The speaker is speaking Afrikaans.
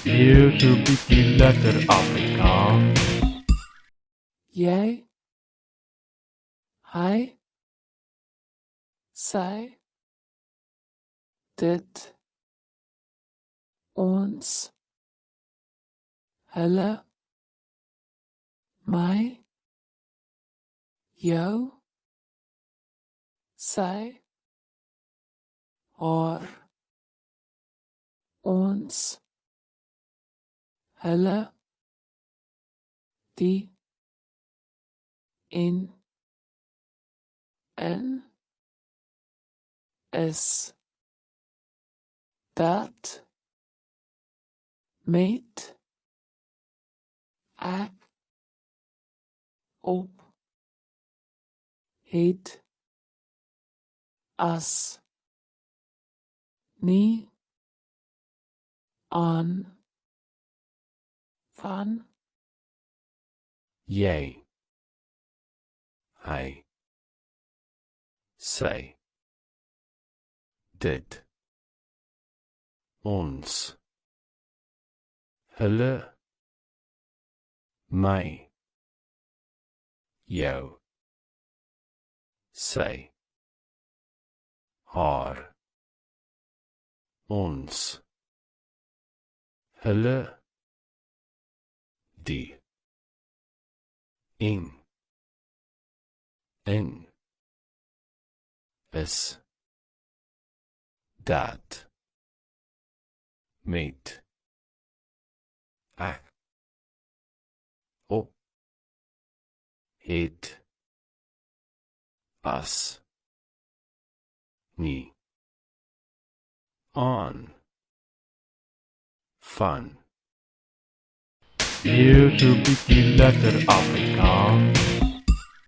Hier bikin letter Afrikaans. Jij, hij, zij, dit, ons, hulle, my, jou, sy, haar, ons, hulle, die, in, is, dat, met, ek, op, het, as, nie, aan, van, Jy, hy, sy, dit, ons, hulle, my, jou, sy, haar, ons, hulle, die, in, is, dat, met, ek, op, het, as, nie, aan, van. Hier bikin letter Afrikaans.